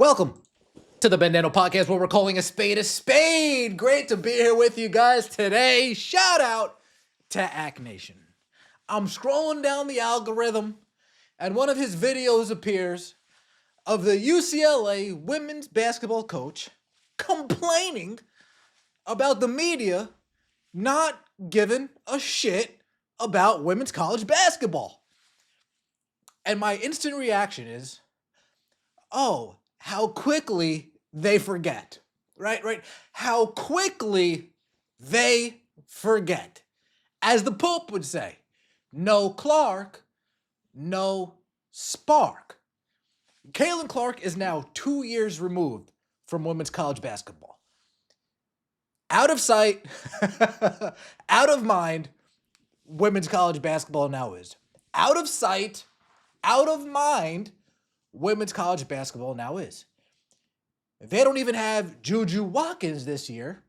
Welcome to the Bandano Podcast, where we're calling a spade a spade. Great to be here with you guys today. Shout out to Ack Nation. I'm scrolling down the algorithm, and one of his videos appears of the UCLA women's basketball coach complaining about the media not giving a shit about women's college basketball. And my instant reaction is, oh, how quickly they forget, right? How quickly they forget. As the Pope would say, no Clark, no spark. Caitlin Clark is now 2 years removed from women's college basketball. Out of sight, out of mind, women's college basketball now is. Out of sight, out of mind, women's college basketball now is. They don't even have Juju Watkins this year,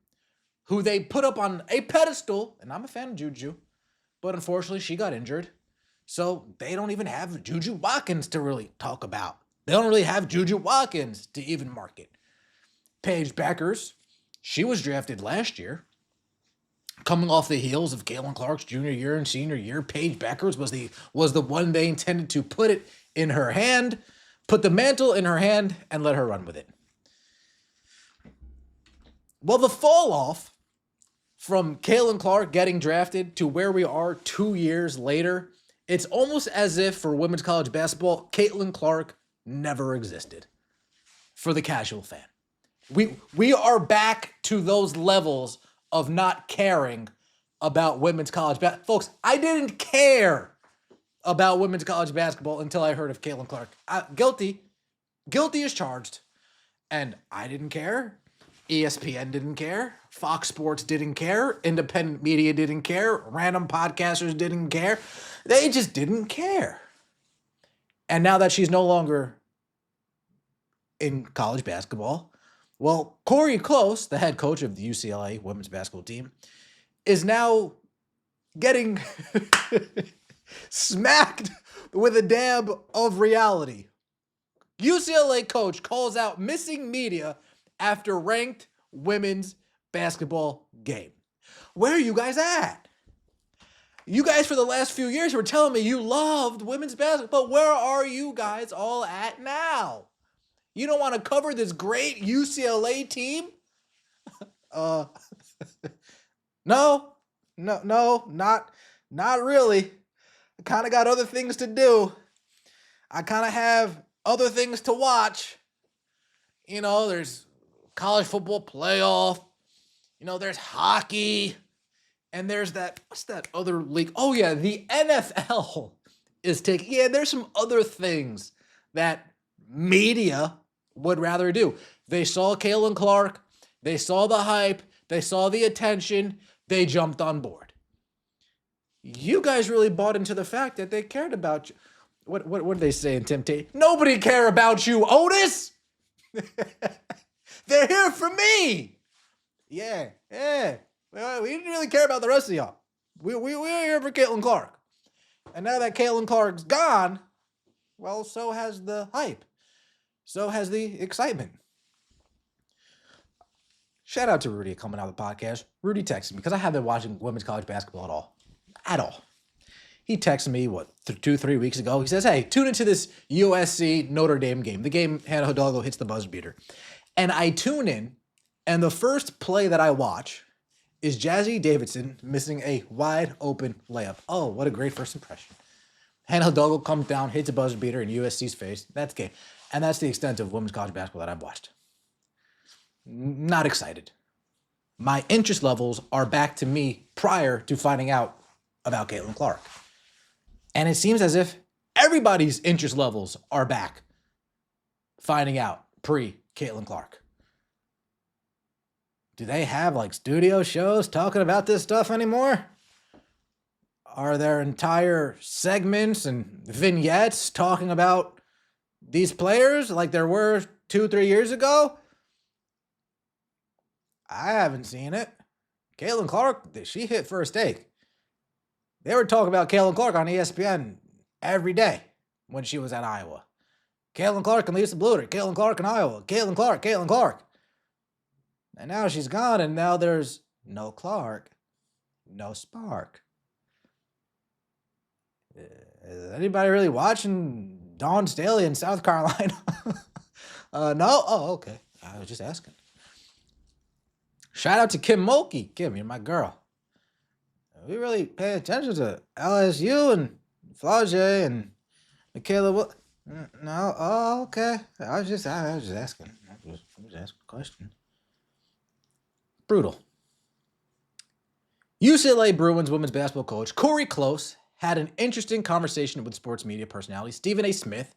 who they put up on a pedestal, and I'm a fan of Juju, but unfortunately she got injured, so they don't even have Juju Watkins to really talk about. They don't really have Juju Watkins to even market. Paige Bueckers, she was drafted last year, coming off the heels of Caitlin Clark's junior year and senior year. Paige Bueckers was the one they intended to put it in her hand, put the mantle in her hand, and let her run with it. Well, the fall off from Caitlin Clark getting drafted to where we are 2 years later, it's almost as if for women's college basketball, Caitlin Clark never existed for the casual fan. We are back to those levels of not caring about women's college basketball. Folks, I didn't care about women's college basketball until I heard of Caitlin Clark. Guilty as charged. And I didn't care. ESPN didn't care. Fox Sports didn't care. Independent media didn't care. Random podcasters didn't care. They just didn't care. And now that she's no longer in college basketball, well, Corey Close, the head coach of the UCLA women's basketball team, is now getting smacked with a dab of reality. UCLA coach calls out missing media after ranked women's basketball game. Where are you guys at? You guys for the last few years were telling me you loved women's basketball, but where are you guys all at now? You don't want to cover this great UCLA team? No, not really. I kind of got other things to do. I kind of have other things to watch. You know, there's college football playoff. You know, there's hockey. And there's what's that other league? Oh, yeah, the NFL is taking. Yeah, there's some other things that media would rather do. They saw Caitlin Clark. They saw the hype. They saw the attention. They jumped on board. You guys really bought into the fact that they cared about you. What did they say in Temptation? Nobody care about you, Otis. They're here for me. Yeah. Well, we didn't really care about the rest of y'all. We were here for Caitlin Clark. And now that Caitlin Clark's gone, well, so has the hype. So has the excitement. Shout out to Rudy coming out of the podcast. Rudy texted me because I haven't been watching women's college basketball at all. He texted me, 2-3 weeks ago. He says, hey, tune into this USC Notre Dame game. The game Hannah Hidalgo hits the buzzer beater. And I tune in, and the first play that I watch is Jazzy Davidson missing a wide open layup. Oh, what a great first impression. Hannah Hidalgo comes down, hits a buzzer beater in USC's face. That's game. And that's the extent of women's college basketball that I've watched. Not excited. My interest levels are back to me prior to finding out about Caitlin Clark. And it seems as if everybody's interest levels are back finding out pre-Caitlin Clark. Do they have studio shows talking about this stuff anymore? Are there entire segments and vignettes talking about these players like there were 2-3 years ago? I haven't seen it. Caitlin Clark, she hit first take. They were talking about Caitlin Clark on ESPN every day when she was at Iowa. Caitlin Clark and Lisa Bluter. Caitlin Clark in Iowa. Caitlin Clark. Caitlin Clark. And now she's gone, and now there's no Clark, no spark. Is anybody really watching Dawn Staley in South Carolina? No? Oh, okay. I was just asking. Shout out to Kim Mulkey. Kim, you're my girl. We really pay attention to LSU and Flaugier and Michaela. No? Oh, okay. I was just asking. I was asking a question. Brutal. UCLA Bruins women's basketball coach Corey Close had an interesting conversation with sports media personality Stephen A. Smith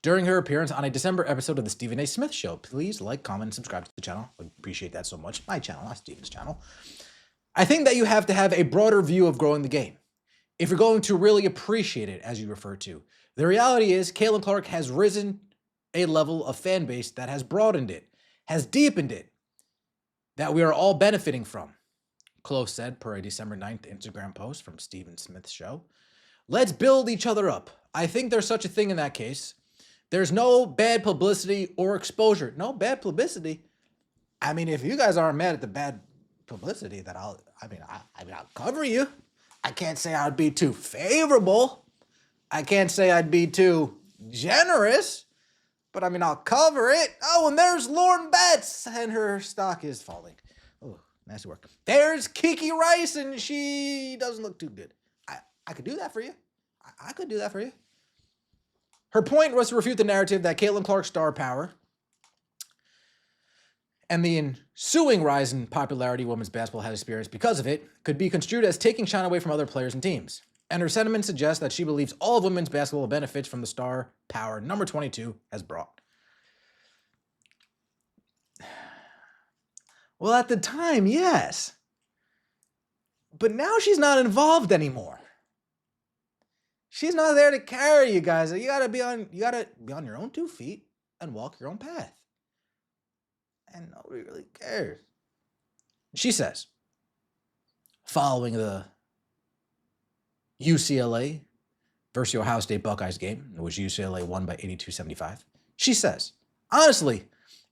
during her appearance on a December episode of the Stephen A. Smith Show. Please like, comment, and subscribe to the channel. I appreciate that so much. My channel, not Stephen's channel. I think that you have to have a broader view of growing the game if you're going to really appreciate it, as you refer to. The reality is Caitlin Clark has risen a level of fan base that has broadened it, has deepened it, that we are all benefiting from. Close said per a December 9th Instagram post from Stephen Smith's show. Let's build each other up. I think there's such a thing in that case. There's no bad publicity or exposure. No bad publicity. I mean, if you guys aren't mad at the bad publicity, that I'll cover you. I can't say I'd be too favorable. I can't say I'd be too generous, but I mean, I'll cover it. Oh, and there's Lauren Betts, and her stock is falling. Oh, nice work. There's Kiki Rice, and she doesn't look too good. I could do that for you. I could do that for you. Her point was to refute the narrative that Caitlin Clark's star power and the ensuing rise in popularity women's basketball has experienced because of it could be construed as taking shine away from other players and teams. And her sentiment suggests that she believes all of women's basketball benefits from the star power number 22 has brought. Well, at the time, yes. But now she's not involved anymore. She's not there to carry you guys. You gotta be on your own 2 feet and walk your own path. And nobody really cares. She says, following the UCLA versus Ohio State Buckeyes game, in which UCLA won by 82-75, she says, honestly,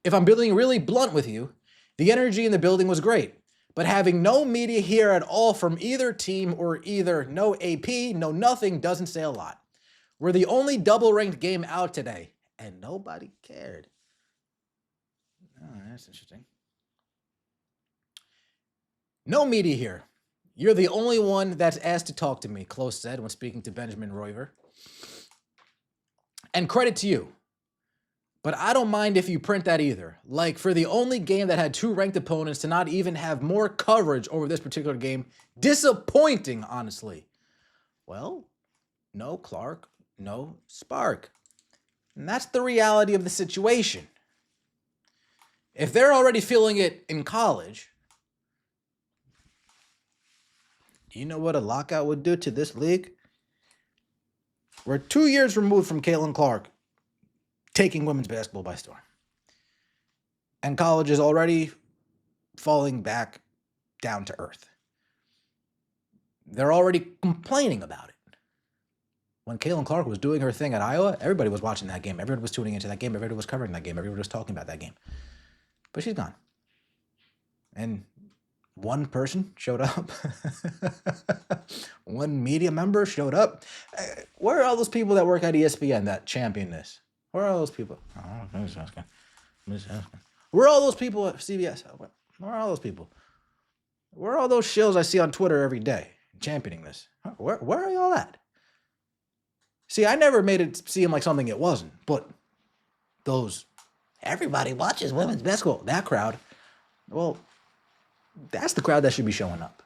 if I'm being really blunt with you, the energy in the building was great. But having no media here at all from either team or either no AP, no nothing doesn't say a lot. We're the only double-ranked game out today, and nobody cared. Oh, that's interesting. No media here. You're the only one that's asked to talk to me, Close said when speaking to Benjamin Roiver. And credit to you. But I don't mind if you print that either. Like, for the only game that had 2 ranked opponents to not even have more coverage over this particular game, disappointing, honestly. Well, no Clark, no spark. And that's the reality of the situation. If they're already feeling it in college, do you know what a lockout would do to this league? We're 2 years removed from Caitlin Clark taking women's basketball by storm. And college is already falling back down to earth. They're already complaining about it. When Caitlin Clark was doing her thing at Iowa, everybody was watching that game. Everybody was tuning into that game. Everybody was covering that game. Everybody was talking about that game. But she's gone. And one person showed up. One media member showed up. Where are all those people that work at ESPN that champion this? Where are all those people? Oh, I'm just asking. Where are all those people at CBS? Where are all those people? Where are all those shills I see on Twitter every day championing this? Where are y'all at? See, I never made it seem like something it wasn't, but those everybody watches women's basketball, that crowd, well, that's the crowd that should be showing up.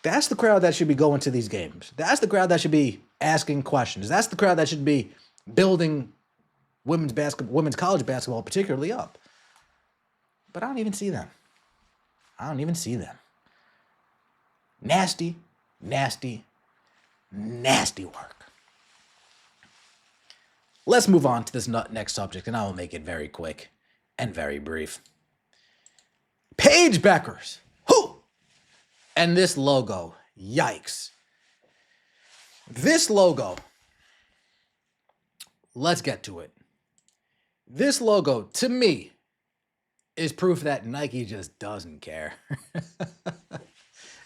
That's the crowd that should be going to these games. That's the crowd that should be asking questions. That's the crowd that should be building women's college basketball particularly up. But I don't even see them. Nasty, nasty, nasty work. Let's move on to this next subject, and I will make it very quick and very brief. Paige Bueckers. Who? And this logo. Yikes. This logo let's get to it. This logo, to me, is proof that Nike just doesn't care.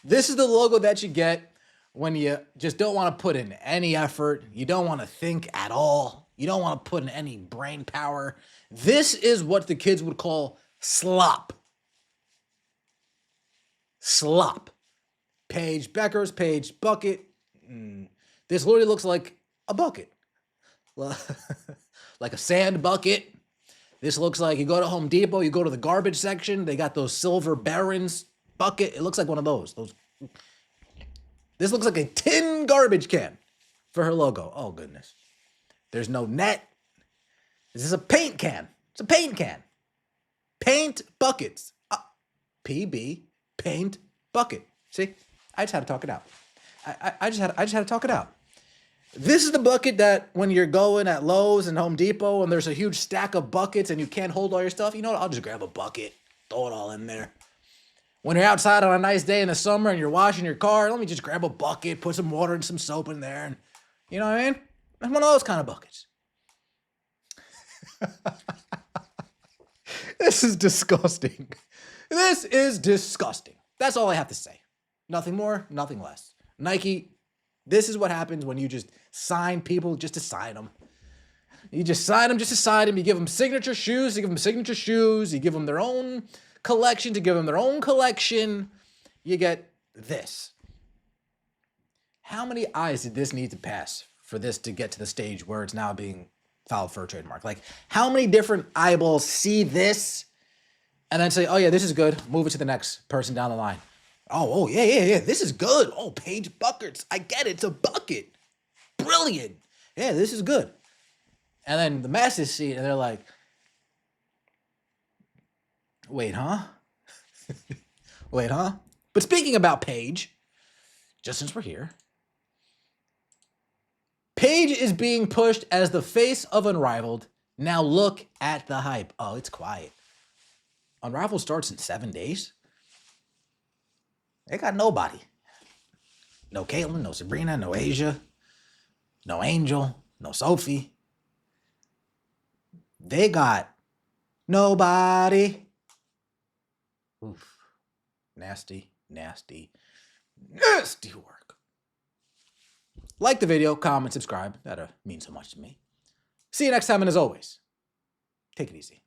This is the logo that you get when you just don't want to put in any effort. You don't want to think at all. You don't want to put in any brain power. This is what the kids would call slop. Slop. Paige Bueckers, Paige Bucket. This literally looks like a bucket. Like a sand bucket. This looks like you go to Home Depot, you go to the garbage section, they got those silver Barons bucket. It looks like one of those. This looks like a tin garbage can for her logo. Oh, goodness. There's no net. This is a paint can. It's a paint can. Paint buckets. PB, paint bucket. See? I just had to talk it out. I just had to talk it out. This is the bucket that when you're going at Lowe's and Home Depot and there's a huge stack of buckets and you can't hold all your stuff, you know what? I'll just grab a bucket, throw it all in there. When you're outside on a nice day in the summer and you're washing your car, let me just grab a bucket, put some water and some soap in there. And you know what I mean? It's one of those kind of buckets. This is disgusting. This is disgusting. That's all I have to say. Nothing more, nothing less. Nike, this is what happens when you just sign people just to sign them. You just sign them just to sign them. You give them signature shoes. You give them signature shoes. You give them their own collection to give them their own collection. You get this. How many eyes did this need to pass for this to get to the stage where it's now being filed for a trademark? Like, how many different eyeballs see this and then say, oh, yeah, this is good. Move it to the next person down the line. Oh, yeah. This is good. Oh, Paige Bueckers. I get it. It's a bucket. Brilliant. Yeah, this is good. And then the masses see it and they're like, wait, huh? Wait, huh? But speaking about Paige, just since we're here, Paige is being pushed as the face of Unrivaled. Now look at the hype. Oh, it's quiet. Unrivaled starts in 7 days. They got nobody. No Caitlyn, no Sabrina, no Asia, no Angel, no Sophie. They got nobody. Oof. Nasty work. Like the video, comment, subscribe. That means so much to me. See you next time, and as always, take it easy.